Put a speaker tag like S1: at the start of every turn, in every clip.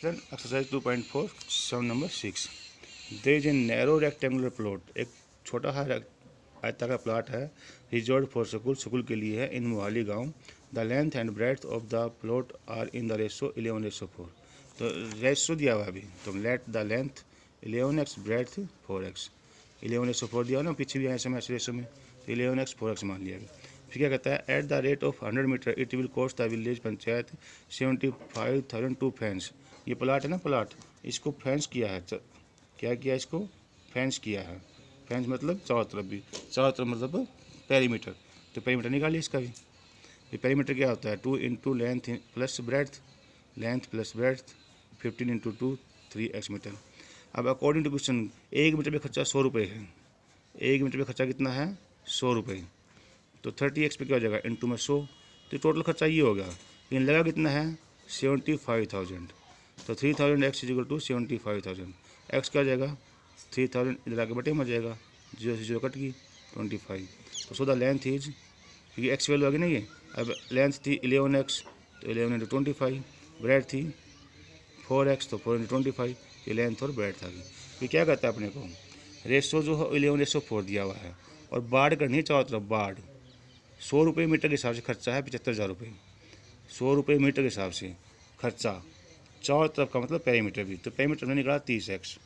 S1: Excellent. Exercise 2.4, sum number 6. There is a narrow rectangular plot. एक छोटा सा आयताकार प्लॉट है रिजर्व फॉर स्कूल के लिए है इन मोहाली गांव. The length and breadth of the plot are in the ratio 11:4. तो रेशो दिया हुआ है अभी, तो let the length 11x breadth 4x. 11:4 दिया ना, पीछे भी आए समय रेशो में, तो 11x 4x मान लिया. फिर क्या कहता है, at the rate of 100 metre it will cost the village panchayat 75,000 to fence. ये प्लाट है ना, प्लाट, इसको फेंस किया है. क्या किया, इसको फेंस किया है. फेंस मतलब चारों तरफ भी, चारों तरफ मतलब पेरीमीटर. तो पेरीमीटर निकालिए इसका भी. ये पेरीमीटर क्या होता है, 2 into length plus breadth, length plus breadth 15 into 2 3x metre. अब अकॉर्डिंग टू क्वेश्चन 1 मीटर पे खर्चा 100 रुपये है. 1 मीटर पे खर्चा कितना है, 100 रुपये. तो 30x पे क्या हो जाएगा, इंटू में 100. तो टोटल खर्चा ये होगा, लेकिन लगा कितना है 75,000. तो 3000x is equal to 75,000. x क्या हो जाएगा 3000, इधर आके बटे में जाएगा, 0 से 0 कट गई 25. तो सो द लेंथ इज, क्योंकि x वैल्यू आ गई ना ये. अब लेंथ थी 11x, तो 11 इंटू 25. ब्रेड थी 4x, तो 4 इंटू 25. ये लेंथ और ब्रेड आ गई. ये क्या कहता है अपने को, रेशो जो है 11:4 दिया हुआ है, और बाढ़ करनी है चारों तरफ. बाढ़ 100 रुपये मीटर के हिसाब से खर्चा है 75,000 रुपये. 100 रुपये मीटर के हिसाब से खर्चा चारों तरफ का, मतलब पेरीमीटर भी. तो पेरीमीटर ने निकाला 30x.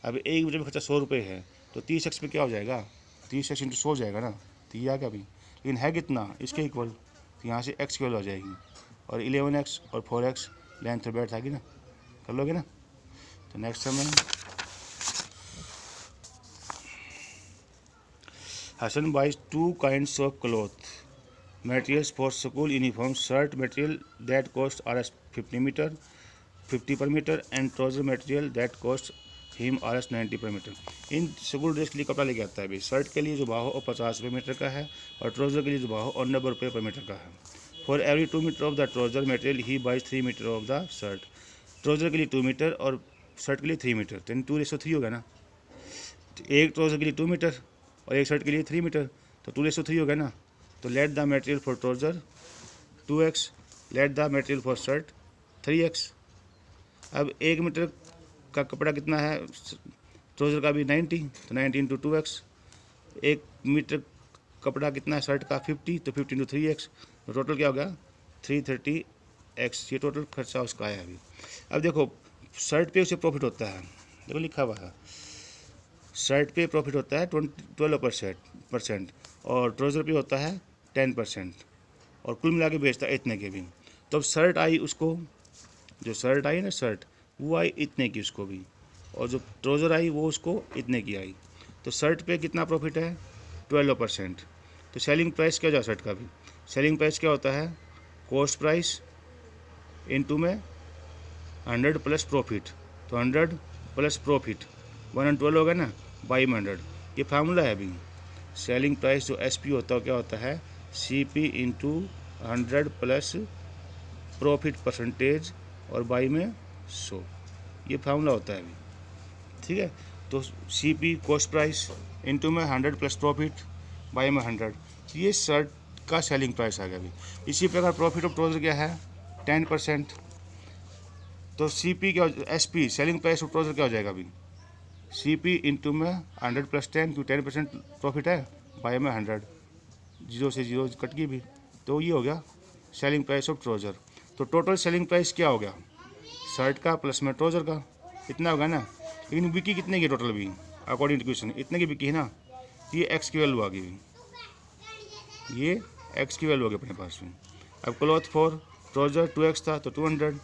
S1: अब 1 मीटर में खर्चा 100 रुपये है, तो 30x पे क्या हो जाएगा, 30x इंटू 100 हो जाएगा ना. तो ये आ गया अभी, लेकिन है कितना इसके इक्वल, तो यहाँ से x की वैल्यू आ जाएगी. और 11x और 4x लेंथ और ब्रेड्थ आ गई ना, कर लोगे ना. तो नेक्स्ट समय Hassan buys 2 kinds of cloth materials for school uniform. Shirt material that cost Rs 50 per meter and trouser material that cost him Rs 90 per meter. In school dress के लिए कपड़ा लेके आता है भाई. शर्ट के लिए जो भाव और 50 रुपये मीटर का है, और ट्राउज़र के लिए जो भाव और 90 रुपये पर मीटर का है. For every 2 metre of the trouser material he buys 3 metre of the shirt. Trouser के लिए 2 मीटर और शर्ट के लिए 3 मीटर. तो 2:3 होगा ना. एक ट्राउज़र के लिए 2 मीटर और एक शर्ट के लिए 3 मीटर, तो 2:3 हो गया ना. तो let the material for trouser 2x, let the material for shirt 3x. अब 1 मीटर का कपड़ा कितना है, ट्राउज़र का भी 90, तो 90 इंटू 2x. 1 मीटर कपड़ा कितना है शर्ट का 50, तो 50 इंटू 3x. तो टोटल क्या होगा 330x. ये टोटल खर्चा उसका है अभी. अब देखो शर्ट पे उसे प्रॉफिट होता है, देखो लिखा हुआ है, शर्ट पे प्रॉफिट होता है 12% और ट्राउज़र पे होता है 10%, और कुल मिला के बेचता है इतने के भी. तो अब शर्ट आई उसको, जो शर्ट आई ना शर्ट, वो आई इतने की उसको भी, और जो ट्राउज़र आई वो उसको इतने की आई. तो शर्ट पे कितना प्रॉफिट है 12%. तो सेलिंग प्राइस क्या हो जाए शर्ट का भी, सेलिंग प्राइस क्या होता है कॉस्ट प्राइस इनटू में 100 प्लस प्रॉफिट. तो 100 प्लस प्रॉफिट 112 होगा ना, बाई में 100. ये फार्मूला है अभी. सेलिंग प्राइस जो SP होता है क्या होता है CP into 100 plus profit percentage और बाई में 100. ये फार्मूला होता है अभी, ठीक है. तो CP कॉस्ट प्राइस इंटू में 100 प्लस प्रॉफिट बाई में 100. ये शर्ट का सेलिंग प्राइस आ गया अभी. इसी प्रकार प्रॉफिट ऑफ ट्राउज़र क्या है 10%. तो CP क्या, SP selling price of trouser क्या हो जाएगा अभी, CP इंटू में 100 प्लस 10, क्योंकि 10% प्रॉफिट है, बाय में 100, 0 से 0 कट गई भी. तो ये हो गया सेलिंग प्राइस ऑफ ट्राउज़र. तो टोटल सेलिंग प्राइस क्या हो गया शर्ट का प्लस में ट्राउज़र का, इतना होगा ना. लेकिन बिकी कितने की टोटल भी, अकॉर्डिंग टू क्वेश्चन इतने की बिकी है ना. ये x की वैल्यू आ गई, ये x की वैल्यू आ गई अपने पास में. अब क्लॉथ फॉर ट्राउज़र 2x था तो 200,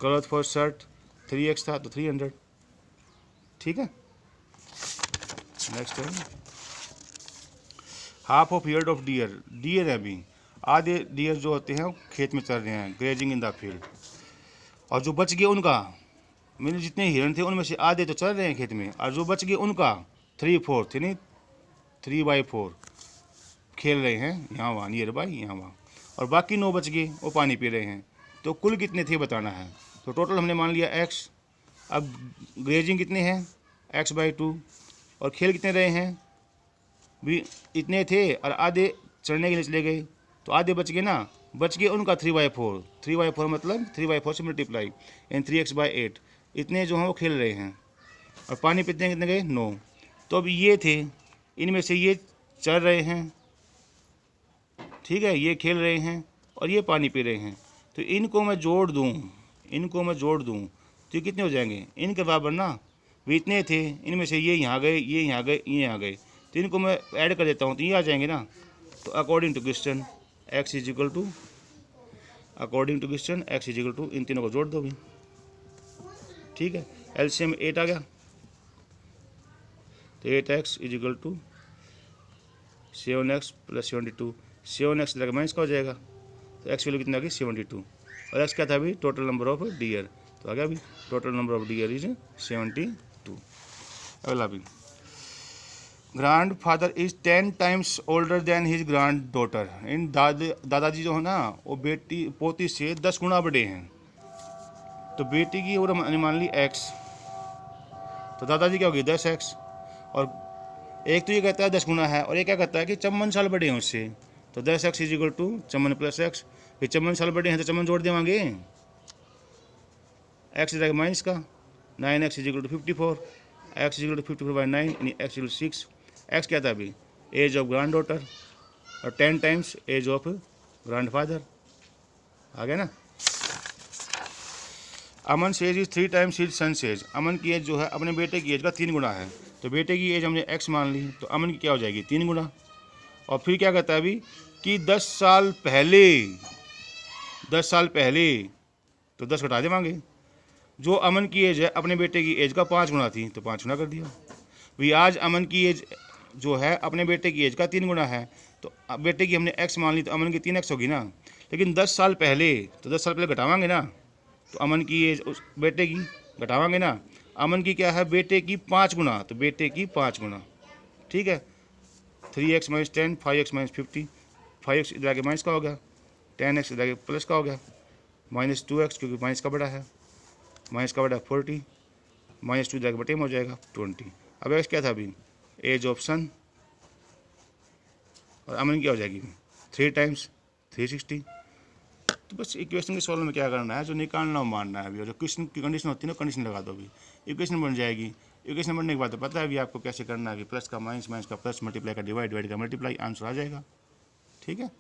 S1: क्लॉथ फॉर शर्ट 3x था तो 300. ठीक है. नेक्स्ट है half of year of dear. Dear है अभी, आधे डियर जो होते हैं खेत में चल रहे हैं, ग्रेजिंग इन द फील्ड. और जो बच गए उनका, मेरे जितने हिरन थे उनमें से आधे तो चल रहे हैं खेत में, और जो बच गए उनका 3/4 यानी 3/4 खेल रहे हैं यहाँ वहाँ, नियर बाई यहाँ वहाँ, और बाकी 9 बच गए वो पानी पी रहे हैं. तो कुल कितने थे बताना है. तो टोटल हमने मान लिया x. अब ग्रेजिंग कितने हैं x/2, और खेल कितने रहे हैं भी इतने थे, और आधे चढ़ने के लिए चले गए, तो आधे बच गए ना, बच गया उनका 3/4। 3/4 मतलब 3/4 से मल्टीप्लाई एंड 3x/8। इतने जो हैं वो खेल रहे हैं और पानी पीते हैं कितने गए 9। तो अब ये थे, इनमें से ये चल रहे हैं, ठीक है, ये खेल रहे हैं और ये पानी पी रहे हैं। तो इनको मैं जोड़ दूँ, तो ये कितने हो जाएंगे इनके बराबर ना। वे इतने थे, इनमें से ये यहाँ गए, ये यहाँ गए, ये यहाँ गए, तो इनको मैं ऐड कर देता हूँ तो ये आ जाएंगे ना। तो according to question x is equal to, इन तीनों को जोड़ दो भी, ठीक है। एलसीएम 8 आ गया, तो 8x is equal to 7x + 72। 7x लगा माइनस का हो जाएगा, तो x वैल्यू कितना आ गई 72। और x क्या था अभी टोटल नंबर ऑफ डियर, तो आ गया अभी total number of deer is 72। अगला भी, grandfather is 10 times older than his granddaughter. इन दादाजी जो है ना वो बेटी पोती से 10 गुना बड़े हैं। तो बेटी की उम्र मान ली x, तो दादाजी क्या होगी 10x। और एक तो ये कहता है 10 गुना है और ये क्या कहता है कि 54 साल बड़े हैं उससे। तो 10x is equal to 54 + x। ये 54 साल बड़े हैं तो 54 जोड़ देवांगे, x रहेगा माइनस का। 9x is equal to 54, x is equal to 54/9 यानी x इक्वल 6। x क्या था अभी एज ऑफ ग्रैंड डॉटर और 10 times age of grandfather, आ गया ना। Aman age is 3 times his son age. Aman की एज जो है अपने बेटे की एज का 3 गुना है। तो बेटे की एज हमने x मान ली, तो अमन की क्या हो जाएगी 3 गुना। और फिर क्या कहता है अभी कि 10 साल पहले, तो 10 घटा देवांगे। जो अमन की एज है अपने बेटे की एज का 5 गुना थी, तो 5 गुना कर दिया। भाई आज अमन की एज जो है अपने बेटे की एज का 3 गुना है, तो बेटे की हमने x मान ली, तो अमन की 3x होगी ना। लेकिन 10 साल पहले, तो 10 साल पहले घटावांगे ना, तो अमन की एज उस बेटे की घटावांगे ना। अमन की क्या है बेटे की 5 गुना, तो बेटे की 5 गुना, ठीक है। 3x - 10, 5x - 50, 5x इधर आगे माइनस का हो गया, 10x इधर आगे प्लस का हो गया, -2x क्योंकि माइनस का बड़ा है, माइनस का बड़ा 40, -2 इधर आगे बटे में हो जाएगा 20। अब x क्या था अभी एज ऑफ सन, और अमन क्या हो जाएगी 3 टाइम्स 360। तो बस इक्वेशन के सॉल्व में क्या करना है, जो निकालना हो मानना है अभी, और जो क्वेश्चन की कंडीशन होती है ना कंडीशन लगा दो अभी, इक्वेशन बन जाएगी। इक्वेशन बनने के बाद तो पता है अभी आपको कैसे करना है, कि प्लस का माइनस, माइनस का प्लस, मल्टीप्लाई का डिवाइड, डिवाइड का मल्टीप्लाई, आंसर आ जाएगा, ठीक है।